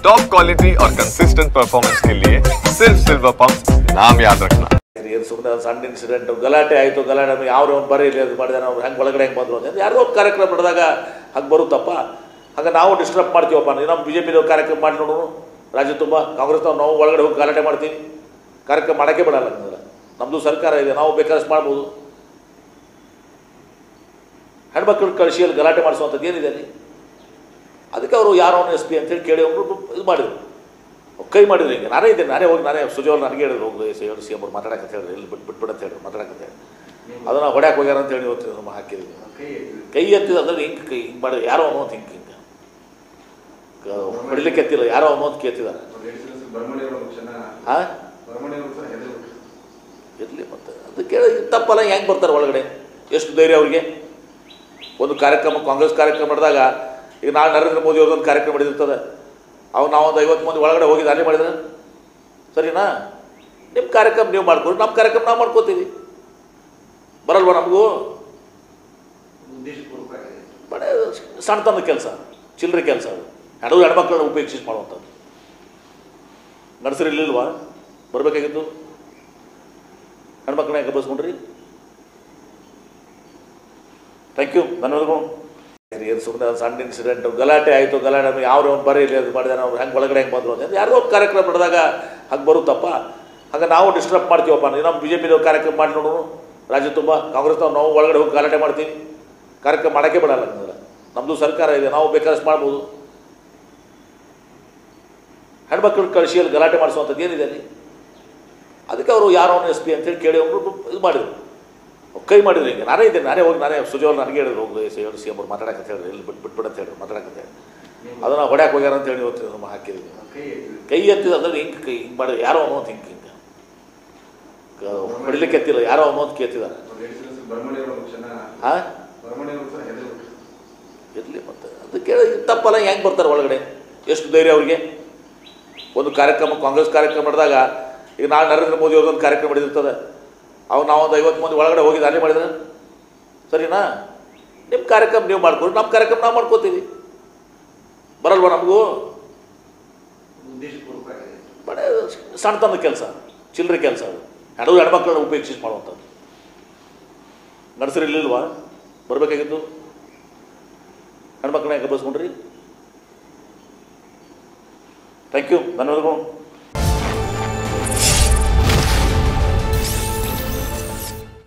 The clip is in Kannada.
टॉप क्वालिटी और कंसिस्टेंट परफॉर्मेंस के लिए सिर्फ सिल्वर पंप नाम याद रखना। ಸುಮ್ಮನೆ ಒಂದು ಸಣ್ಣ ಇನ್ಸಿಡೆಂಟ್ ಗಲಾಟೆ ಆಯಿತು. ಗಲಾಟೆ ಯಾವ ಬರೀಲಿ ಅದು ಮಾಡಿದಾರೆ ಅವ್ರು ಹೆಂಗೆ ಒಳಗಡೆ ಹೆಂಗೆ ಬಂದರು ಅಂತ ಯಾರೋ ಒಂದು ಕಾರ್ಯಕ್ರಮ ನಡೆದಾಗ ಹಂಗೆ ಬರುತ್ತಪ್ಪ. ಹಂಗೆ ನಾವು ಡಿಸ್ಟರ್ಬ್ ಮಾಡ್ತೀವಪ್ಪ. ನಮ್ಮ ಬಿ ಜೆ ಪಿದು ಕಾರ್ಯಕ್ರಮ ಮಾಡಿ ನೋಡೋಣ. ರಾಜ್ಯ ತುಂಬ ಕಾಂಗ್ರೆಸ್ನವ್ರು ನಾವು ಒಳಗಡೆ ಹೋಗಿ ಗಲಾಟೆ ಮಾಡ್ತೀವಿ. ಕಾರ್ಯಕ್ರಮ ಮಾಡೋಕ್ಕೆ ಬಿಡಲ್ಲ. ನಮ್ಮದು ಸರ್ಕಾರ ಇದೆ, ನಾವು ಬೇಕಾದಷ್ಟು ಮಾಡ್ಬೋದು. ಹೆಣ್ಮಕ್ಳು ಕಳಿಸಿ ಅಲ್ಲಿ ಗಲಾಟೆ ಮಾಡಿಸುವಂಥದ್ದು ಏನಿದೆ ಅಲ್ಲಿ? ಅದಕ್ಕೆ ಅವರು ಯಾರೋ ಎಸ್ ಪಿ ಅಂತೇಳಿ ಕೇಳಿ ಅವರು ಇದು ಮಾಡಿದರು, ಕೈ ಮಾಡಿದ್ರು. ಹಿಂಗೆ ನಾನೇ ಇದ್ದೇನೆ, ನಾನೇ ಸುಜೋಲ್ ನನಗೆ ಹೇಳಿದ್ರು, ಹೋಗಿ ಸಿ ಎಂ ಅವ್ರು ಮಾತಾಡಕ್ಕೆ ಹೇಳಿದ್ರು, ಇಲ್ಲಿ ಬಿಟ್ಬಿಡು ಅಂತ ಹೇಳಿದ್ರು, ಮಾತಾಡಕ್ಕೆ ಹೇಳಿ ಅದನ್ನು ಹೊಡ್ಯಾಕೆ ಹೋಗ್ಯಾರ ಅಂತ ಹೇಳಿ ಇವತ್ತು ನಮ್ಮ ಹಾಕಿದ್ವಿ. ಕೈ ಎತ್ತಿದ ಅಂದರೆ ಹಿಂಗೆ ಮಾಡಿದ್ರು. ಯಾರೋ ಅನ್ನೋದು ಹಿಂಗೆ ಹೊಡಿಲಿಕ್ಕೆ ಎತ್ತಿಲ್ಲ, ಯಾರೋ ಅನ್ನೋದು ಕೇಳ್ತಿದ್ದಾರೆ. ಹಾಂ ಇರಲಿ ಮತ್ತೆ ಅದು ಕೇಳಿ ತಪ್ಪಲ್ಲ. ಹೆಂಗೆ ಬರ್ತಾರೆ ಒಳಗಡೆ? ಎಷ್ಟು ಧೈರ್ಯ ಅವ್ರಿಗೆ? ಒಂದು ಕಾರ್ಯಕ್ರಮ ಕಾಂಗ್ರೆಸ್ ಕಾರ್ಯಕ್ರಮ ಮಾಡಿದಾಗ ಈಗ ನಾಳೆ ನರೇಂದ್ರ ಮೋದಿ ಅವ್ರದ್ದೊಂದು ಕಾರ್ಯಕ್ರಮ ಮಾಡಿದಿರ್ತದೆ. ಅವು ನಾವೊಂದು 50 ಮಂದಿ ಒಳಗಡೆ ಹೋಗಿ ದಾಳಿ ಮಾಡಿದ್ರೆ ಸರಿನಾ? ನಿಮ್ಮ ಕಾರ್ಯಕ್ರಮ ನೀವು ಮಾಡ್ಕೊಡಿ, ನಮ್ಮ ಕಾರ್ಯಕ್ರಮ ನಾವು ಮಾಡ್ಕೋತೀವಿ. ಬರಲ್ವ ನಮಗೂ? ಬಡ ಸಣ್ಣತನ ಕೆಲಸ, ಚಿಲ್ಲರೆ ಕೆಲಸ ಅದು. ಹೆಣ್ಮಕ್ಳನ್ನ ಉಪೇಕ್ಷಿಸಿ ಮಾಡುವಂಥದ್ದು. ನರ್ಸರಿಲಿಲ್ವಾ ಬರಬೇಕಾಗಿತ್ತು? ಹೆಣ್ಮಕ್ಳನ್ನ ಯಾಕೆ ಬಸ್ಕೊಂಡ್ರಿ? ಥ್ಯಾಂಕ್ ಯು, ಧನ್ಯವಾದಗಳು. ಸುಮ್ಮನೆ ಒಂದು ಸಣ್ಣ ಇನ್ಸಿಡೆಂಟ್ ಗಲಾಟೆ ಆಯಿತು. ಗಲಾಟೆ ಯಾವ ಬರೀಲಿ ಅದು ಮಾಡಿದಾರೆ ಅವ್ರು ಹೆಂಗೆ ಒಳಗಡೆ ಹೆಂಗೆ ಬಂದರು ಅಂತ ಯಾರೋ ಒಂದು ಕಾರ್ಯಕ್ರಮ ನಡೆದಾಗ ಹಂಗೆ ಬರುತ್ತಪ್ಪ. ಹಂಗೆ ನಾವು ಡಿಸ್ಟರ್ಬ್ ಮಾಡ್ತೀವಪ್ಪ. ನಮ್ಮ ಬಿ ಜೆ ಪಿದು ಕಾರ್ಯಕ್ರಮ ಮಾಡಿ ನೋಡೋಣ. ರಾಜ್ಯ ತುಂಬ ಕಾಂಗ್ರೆಸ್ನವ್ರು ನಾವು ಒಳಗಡೆ ಹೋಗಿ ಗಲಾಟೆ ಮಾಡ್ತೀವಿ. ಕಾರ್ಯಕ್ರಮ ಮಾಡೋಕ್ಕೆ ಬಿಡಲ್ಲ. ನಮ್ಮದು ಸರ್ಕಾರ ಇದೆ, ನಾವು ಬೇಕಾದಷ್ಟು ಮಾಡ್ಬೋದು. ಹೆಣ್ಮಕ್ಳು ಕಳಿಸಿ ಅಲ್ಲಿ ಗಲಾಟೆ ಮಾಡಿಸುವಂಥದ್ದು ಏನಿದೆ ಅಲ್ಲಿ? ಅದಕ್ಕೆ ಅವರು ಯಾರೋ ಎಸ್ ಪಿ ಅಂತೇಳಿ ಕೇಳಿ ಅವರು ಇದು ಮಾಡಿದರು, ಕೈ ಮಾಡಿದ್ರು. ಹಿಂಗೆ ನಾನೇ ಇದ್ದೇನೆ, ನಾನೇ ಸುಜೋಲ್ ನನಗೆ ಹೇಳಿದ್ರು, ಹೋಗಿ ಸಿ ಎಂ ಅವ್ರು ಮಾತಾಡಕ್ಕೆ ಹೇಳಿದ್ರು, ಇಲ್ಲಿ ಬಿಟ್ಬಿಡು ಅಂತ ಹೇಳಿದ್ರು, ಮಾತಾಡಕ್ಕೆ ಹೇಳಿ ಅದನ್ನು ಹೊಡ್ಯಾಕೆ ಹೋಗ್ಯಾರ ಅಂತ ಹೇಳಿ ಇವತ್ತು ನಮ್ಮ ಹಾಕಿದ್ವಿ. ಕೈ ಎತ್ತಿದ ಅಂದರೆ ಹಿಂಗೆ ಮಾಡಿದ್ರು. ಯಾರೋ ಅನ್ನೋದು ಹಿಂಗೆ ಹೊಡಿಲಿಕ್ಕೆ ಎತ್ತಿಲ್ಲ, ಯಾರೋ ಅನ್ನೋದು ಕೇಳ್ತಿದ್ದಾರೆ. ಹಾಂ ಇರಲಿ ಮತ್ತೆ ಅದು ಕೇಳಿ ತಪ್ಪಲ್ಲ. ಹೆಂಗೆ ಬರ್ತಾರೆ ಒಳಗಡೆ? ಎಷ್ಟು ಧೈರ್ಯ ಅವ್ರಿಗೆ? ಒಂದು ಕಾರ್ಯಕ್ರಮ ಕಾಂಗ್ರೆಸ್ ಕಾರ್ಯಕ್ರಮ ಮಾಡಿದಾಗ ಈಗ ನಾಳೆ ನರೇಂದ್ರ ಮೋದಿ ಅವ್ರದ್ದೊಂದು ಕಾರ್ಯಕ್ರಮ ಮಾಡಿದಿರ್ತದೆ. ಅವು ನಾವೊಂದು 50 ಮಂದಿ ಒಳಗಡೆ ಹೋಗಿ ದಾಳಿ ಮಾಡಿದ್ರೆ ಸರಿನಾ? ನಿಮ್ಮ ಕಾರ್ಯಕ್ರಮ ನೀವು ಮಾಡ್ಕೊಡಿ, ನಮ್ಮ ಕಾರ್ಯಕ್ರಮ ನಾವು ಮಾಡ್ಕೋತೀವಿ. ಬರಲ್ವ ನಮಗೂ? ಬಡ ಸಣ್ಣತನ ಕೆಲಸ, ಚಿಲ್ಲರೆ ಕೆಲಸ ಅದು. ಹೆಣ್ಮಕ್ಳನ್ನ ಉಪೇಕ್ಷಿಸಿ ಮಾಡುವಂಥದ್ದು. ನರ್ಸರಿಲಿಲ್ವಾ ಬರಬೇಕಾಗಿತ್ತು? ಹೆಣ್ಮಕ್ಳನ್ನ ಯಾಕೆ ಬಸ್ಕೊಂಡ್ರಿ? ಥ್ಯಾಂಕ್ ಯು, ಧನ್ಯವಾದಗಳು.